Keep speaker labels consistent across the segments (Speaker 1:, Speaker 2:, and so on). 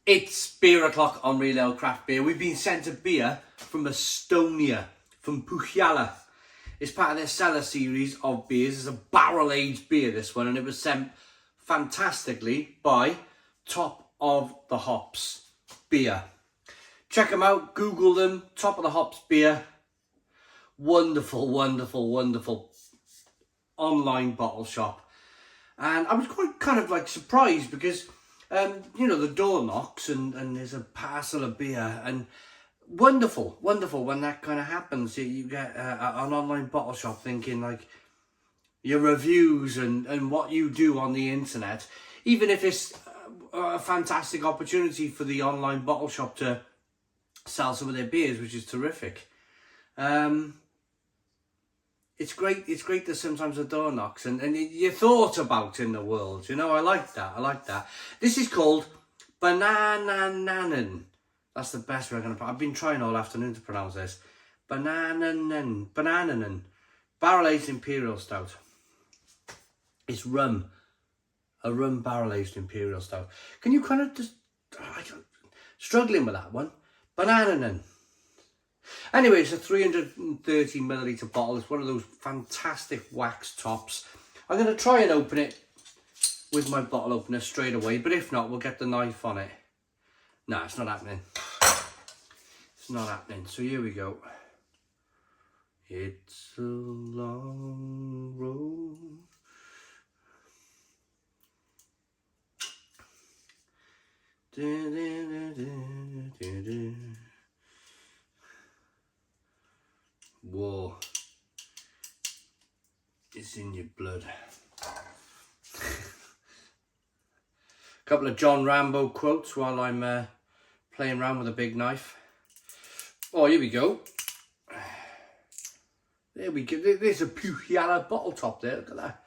Speaker 1: It's beer o'clock on Real Ale Craft Beer. We've been sent a beer from Estonia, from hjala. It's part of their cellar series of beers. It's a barrel aged beer, this one, and it was sent fantastically by Top of the Hops Beer. Check them out, Google them, Top of the Hops Beer. Wonderful, wonderful, wonderful online bottle shop. And I was quite kind of like surprised because you know, the door knocks and there's a parcel of beer, and wonderful when that kind of happens. You get an online bottle shop thinking like your reviews and what you do on the internet, even if it's a fantastic opportunity for the online bottle shop to sell some of their beers, which is terrific. It's great that sometimes the door knocks and you're thought about in the world. You know, I like that. This is called Banaananen. That's the best way I'm going to put it. I've been trying all afternoon to pronounce this. Banaananen. Barrel Aged Imperial Stout. It's rum. A rum barrel aged Imperial Stout. Can you kind of just... struggling with that one. Banaananen. Anyway, it's a 330 milliliter bottle. It's one of those fantastic wax tops. I'm going to try and open it with my bottle opener straight away, but if not, we'll get the knife on it. No, it's not happening. It's not happening. So here we go. It's a long road. War is in your blood. Couple of John Rambo quotes while I'm playing around with a big knife. Oh, here we go. There we go. There's a hjala bottle top there. Look at that.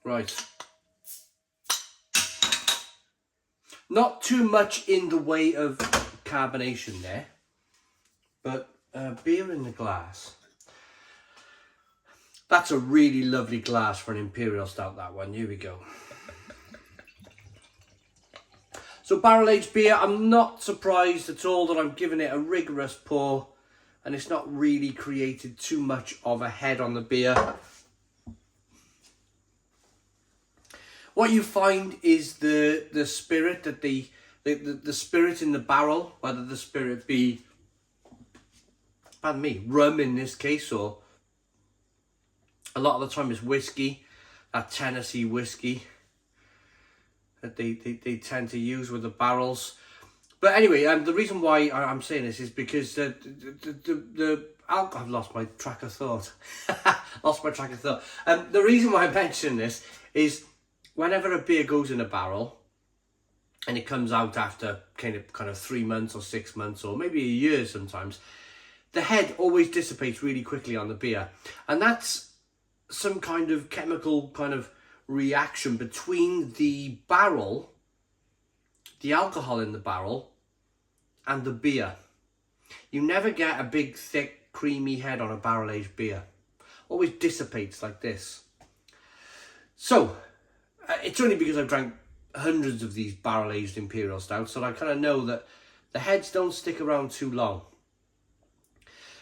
Speaker 1: Right. Not too much in the way of carbonation there, but beer in the glass. That's a really lovely glass for an Imperial Stout, that one. Here we go. So barrel aged beer, I'm not surprised at all that I'm giving it a rigorous pour, and it's not really created too much of a head on the beer. What you find is the spirit that the spirit in the barrel, whether the spirit be, pardon me, rum in this case, or a lot of the time it's whiskey, that Tennessee whiskey that they tend to use with the barrels. But anyway, the reason why I'm saying this is because the alcohol, I've lost my track of thought. The reason why I mention this is, whenever a beer goes in a barrel and it comes out after kind of 3 months or 6 months or maybe a year sometimes, the head always dissipates really quickly on the beer. And that's some kind of chemical kind of reaction between the barrel, the alcohol in the barrel, and the beer. You never get a big, thick, creamy head on a barrel-aged beer. Always dissipates like this. So, it's only because I've drank hundreds of these barrel-aged Imperial Stouts that I kind of know that the heads don't stick around too long.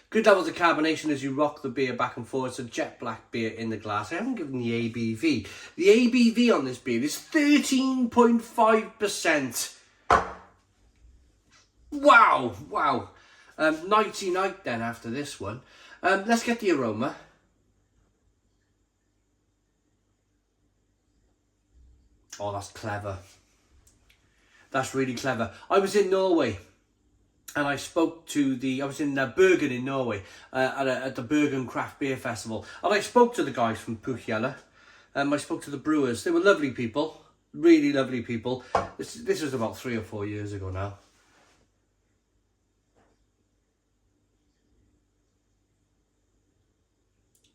Speaker 1: Good levels of carbonation as you rock the beer back and forth. It's a jet black beer in the glass. I haven't given the ABV. The ABV on this beer is 13.5%. Wow. Nighty night then after this one. Let's get the aroma. Oh, that's clever. That's really clever. I was in Norway and I spoke to I was in Bergen in Norway at the Estonian Craft Beer Festival. And I spoke to the guys from hjala. I spoke to the brewers. They were lovely people. Really lovely people. This was about 3 or 4 years ago now.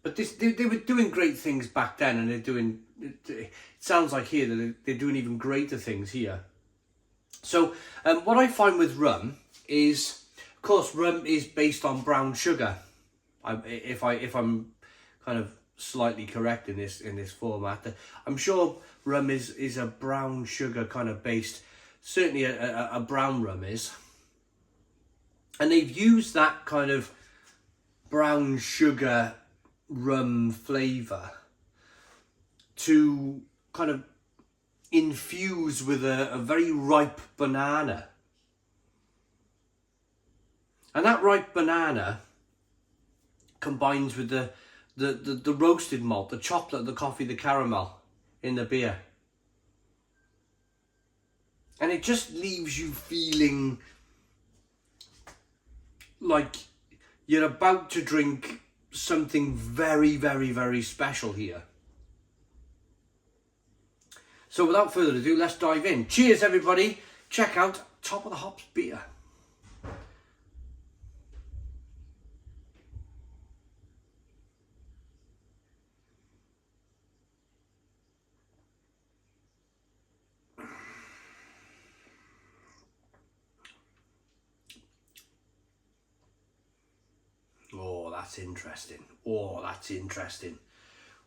Speaker 1: But they were doing great things back then, and it sounds like here that they're doing even greater things here. So what I find with rum is, of course, rum is based on brown sugar. If I'm kind of slightly correct in this format. I'm sure rum is a brown sugar kind of based, certainly a brown rum is. And they've used that kind of brown sugar rum flavour to kind of infuse with a very ripe banana. And that ripe banana combines with the roasted malt, the chocolate, the coffee, the caramel in the beer. And it just leaves you feeling like you're about to drink something very, very, very special here. So without further ado, let's dive in. Cheers, everybody. Check out Top of the Hops beer. Oh, that's interesting. Oh, that's interesting.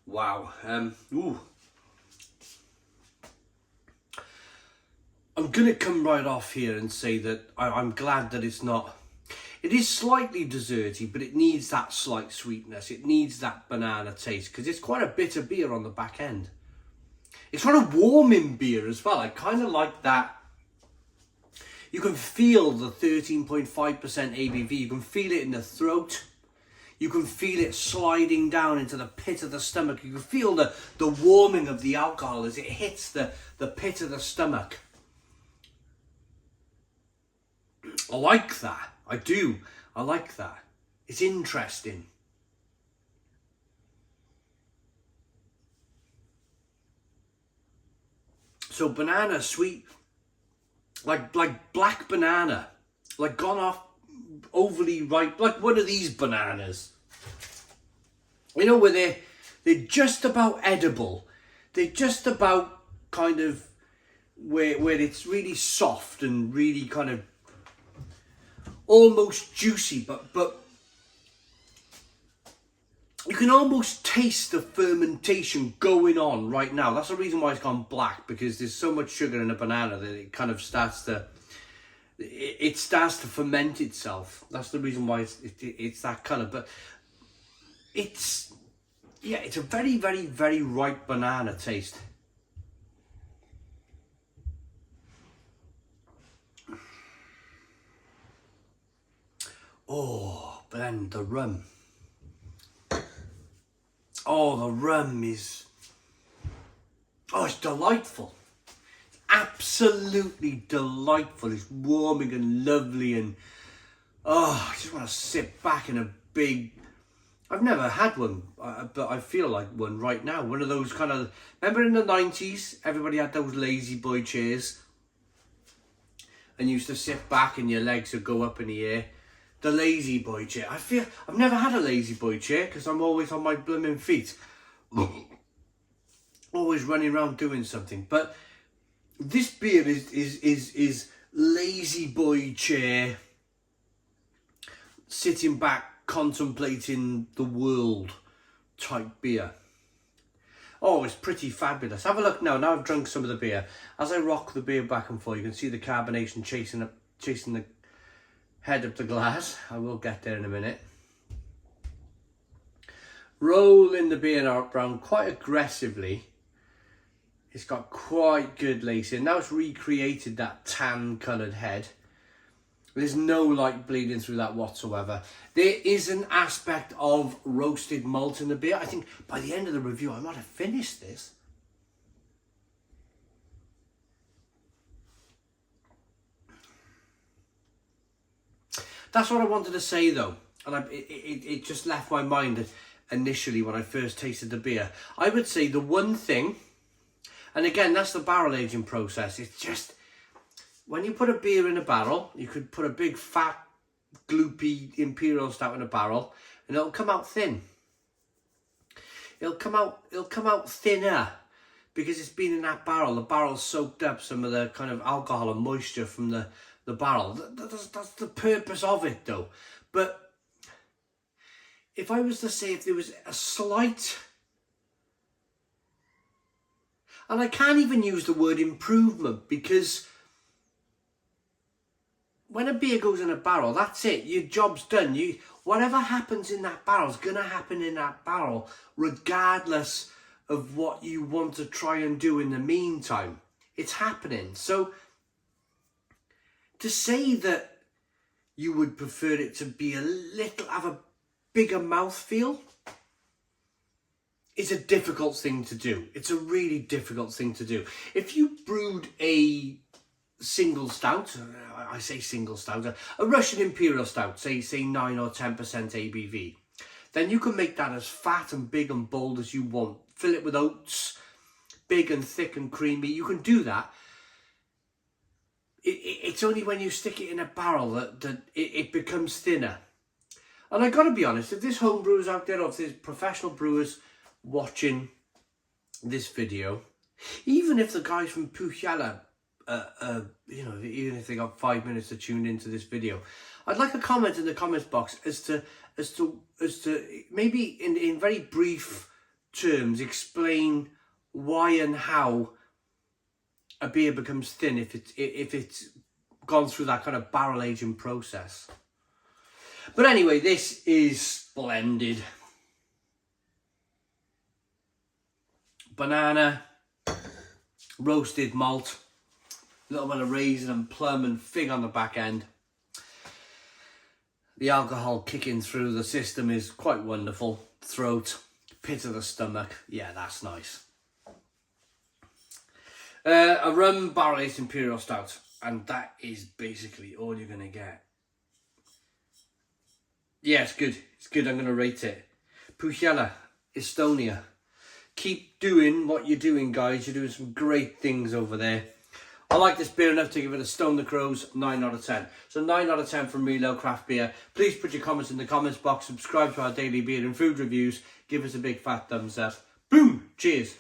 Speaker 1: Wow. Ooh. I'm going to come right off here and say that I'm glad that it's not... It is slightly desserty, but it needs that slight sweetness. It needs that banana taste, because it's quite a bitter beer on the back end. It's kind of warming beer as well. I kind of like that. You can feel the 13.5% ABV. You can feel it in the throat. You can feel it sliding down into the pit of the stomach. You can feel the warming of the alcohol as it hits the pit of the stomach. I like that. I do. I like that. It's interesting. So banana, sweet, like black banana, like gone off overly ripe, like one of these bananas. You know, where they're just about edible. They're just about kind of where it's really soft and really kind of almost juicy, but you can almost taste the fermentation going on right now. That's the reason why it's gone black, because there's so much sugar in a banana that it kind of starts to ferment itself. That's the reason why it's that colour. But it's a very, very, very ripe banana taste. Oh, but then the rum. Oh, the rum is... Oh, it's delightful. Absolutely delightful. It's warming and lovely, and oh, I just want to sit back in a big... I've never had one, but I feel like one right now. One of those kind of... Remember in the 90s, everybody had those lazy boy chairs? And you used to sit back and your legs would go up in the air. The lazy boy chair. I feel I've never had a lazy boy chair because I'm always on my blooming feet. Always running around doing something. But this beer is lazy boy chair, sitting back, contemplating the world type beer. Oh, it's pretty fabulous. Have a look now. Now I've drunk some of the beer. As I rock the beer back and forth, you can see the carbonation chasing the head up the glass. I will get there in a minute. Rolling the beer around quite aggressively. It's got quite good lacing. Now it's recreated that tan coloured head. There's no light bleeding through that whatsoever. There is an aspect of roasted malt in the beer. I think by the end of the review I might have finished this. That's what I wanted to say though, and it just left my mind initially when I first tasted the beer. I would say the one thing, and again that's the barrel aging process, it's just, when you put a beer in a barrel, you could put a big fat gloopy Imperial Stout in a barrel and it'll come out thin. It'll come out thinner because it's been in that barrel. The barrel's soaked up some of the kind of alcohol and moisture from the barrel. That's the purpose of it though. But if I was to say, if there was a slight And I can't even use the word improvement, because when a beer goes in a barrel, that's it. Your job's done. Whatever happens in that barrel is going to happen in that barrel, regardless of what you want to try and do in the meantime. It's happening. So to say that you would prefer it to be have a bigger mouthfeel, it's a difficult thing to do. It's a really difficult thing to do. If you brewed a single stout, I say single stout, a Russian Imperial Stout, say 9 or 10% ABV, then you can make that as fat and big and bold as you want. Fill it with oats, big and thick and creamy. You can do that. It's only when you stick it in a barrel that it becomes thinner. And I got to be honest, if there's home brewers out there, or if there's professional brewers watching this video, even if the guys from hjala, even if they got 5 minutes to tune into this video, I'd like a comment in the comments box as to maybe in very brief terms explain why and how a beer becomes thin if it's gone through that kind of barrel aging process. But anyway, this is splendid. Banana, roasted malt, a little bit of raisin and plum and fig on the back end. The alcohol kicking through the system is quite wonderful. Throat, pit of the stomach, yeah, that's nice. A rum Barrel Aged Imperial Stout, and that is basically all you're going to get. Yeah, it's good. It's good. I'm going to rate it. hjala, Estonia. Keep doing what you're doing, guys. You're doing some great things over there. I like this beer enough to give it a Stone the Crows 9 out of 10. So 9 out of 10 from hjala Craft Beer. Please put your comments in the comments box. Subscribe to our daily beer and food reviews. Give us a big fat thumbs up. Boom! Cheers.